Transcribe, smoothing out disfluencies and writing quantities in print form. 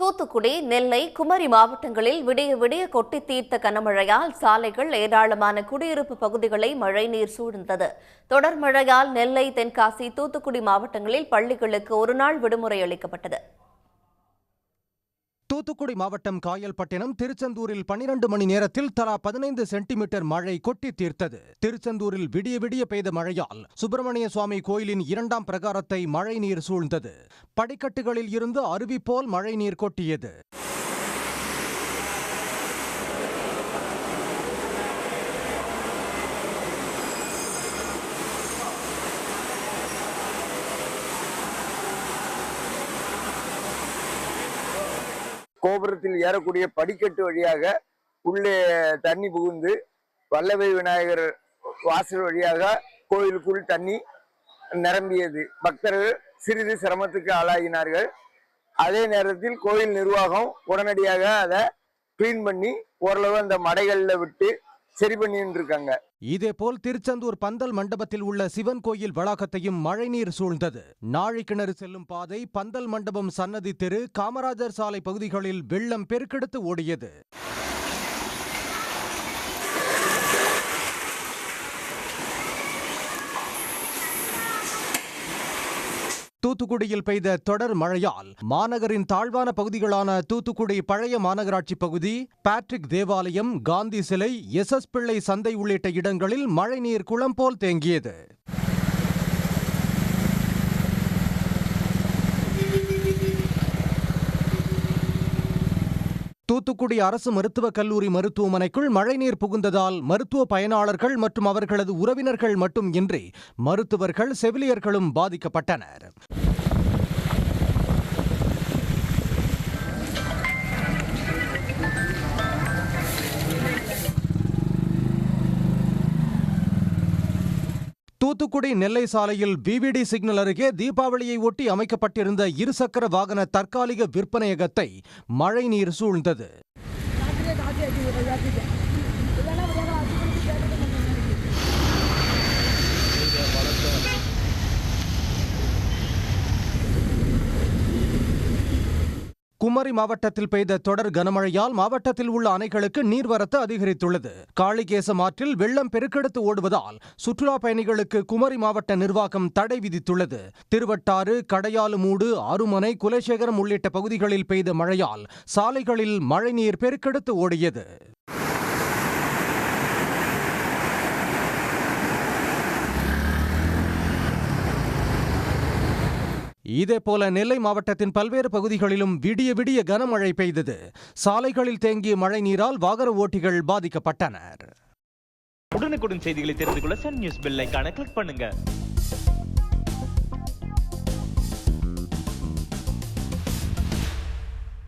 தூத்துக்குடி, நெல்லை, குமரி மாவட்டங்களில் விடிய விடிய கொட்டி தீர்த்த கனமழையால் சாலைகள், ஏராளமான குடியிருப்பு பகுதிகளை மழைநீர் சூழ்ந்தது. தொடர் மழையால் நெல்லை, தென்காசி, தூத்துக்குடி மாவட்டங்களில் பள்ளிகளுக்கு ஒருநாள் விடுமுறை அளிக்கப்பட்டது. தூத்துக்குடி மாவட்டம் காயல்பட்டினம், திருச்செந்தூரில் 12 மணி நேரத்தில் தலா 15 சென்டிமீட்டர் மழை கொட்டி தீர்த்தது. திருச்செந்தூரில் விடிய விடிய பெய்த மழையால் சுப்பிரமணிய சுவாமி கோயிலின் 2ஆம் பிரகாரத்தை மழைநீர் சூழ்ந்தது. படிக்கட்டுகளில் இருந்து அருவி போல் மழைநீர் கொட்டியது. கோபுரத்தில் ஏறக்கூடிய படிக்கட்டு வழியாக உள்ளே தண்ணி புகுந்து வல்லபை விநாயகர் வாசல் வழியாக கோயிலுக்குள் தண்ணி நிரம்பியது. பக்தர்கள் சிறிது சிரமத்துக்கு ஆளாகினார்கள். அதே நேரத்தில் கோயில் நிர்வாகம் உடனடியாக அதை கிளீன் பண்ணி ஓரளவு அந்த மடைகள்ல விட்டு சரி பண்ணிட்டு இருக்காங்க. இதேபோல் திருச்செந்தூர் பந்தல் மண்டபத்தில் உள்ள சிவன் கோயில் வளாகத்தையும் மழைநீர் சூழ்ந்தது. நாழி கிணறு செல்லும் பாதை, பந்தல் மண்டபம், சன்னதி தெரு, காமராஜர் சாலை பகுதிகளில் வெள்ளம் பெருக்கெடுத்து ஓடியது. தூத்துக்குடியில் பெய்த தொடர் மழையால் மாநகரின் தாழ்வான பகுதிகளான தூத்துக்குடி பழைய மாநகராட்சி பகுதி, பேட்ரிக் தேவாலயம், காந்தி சிலை, எஸ் பிள்ளை சந்தை உள்ளிட்ட இடங்களில் மழைநீர் குளம் போல் தேங்கியது. தூத்துக்குடி அரசு மருத்துவக் கல்லூரி மருத்துவமனைக்குள் மழைநீர் புகுந்ததால் மருத்துவ பயனாளர்கள் மற்றும் அவர்களது உறவினர்கள் மட்டும் இன்றி மருத்துவர்கள், செவிலியர்களும் பாதிக்கப்பட்டனர். தூத்துக்குடி நெல்லை சாலையில் பிவிடி சிக்னல் அருகே தீபாவளியை ஒட்டி அமைக்கப்பட்டிருந்த இருசக்கர வாகன தற்காலிக விற்பனையகத்தை மழைநீர் சூழ்ந்தது. குமரி மாவட்டத்தில் பெய்த தொடர் கனமழையால் மாவட்டத்தில் உள்ள அணைகளுக்கு நீர்வரத்து அதிகரித்துள்ளது. காளிகேசம் ஆற்றில் வெள்ளம் பெருக்கெடுத்து ஓடுவதால் சுற்றுலா பயணிகளுக்கு குமரி மாவட்ட நிர்வாகம் தடை விதித்துள்ளது. திருவட்டாறு, கடையாலுமூடு, அருமனை, குலசேகரம் உள்ளிட்ட பகுதிகளில் பெய்த மழையால் சாலைகளில் மழைநீர் பெருக்கெடுத்து ஓடியது. இதேபோல நெல்லை மாவட்டத்தின் பல்வேறு பகுதிகளிலும் விடிய விடிய கனமழை பெய்தது. சாலைகளில் தேங்கிய மழை நீரால் வாகன ஓட்டிகள் பாதிக்கப்பட்டனர். உடனுக்குடன் செய்திகளை தெரிந்து கொள்ள சன் நியூஸ் பெல் ஐகானை கிளிக் பண்ணுங்க.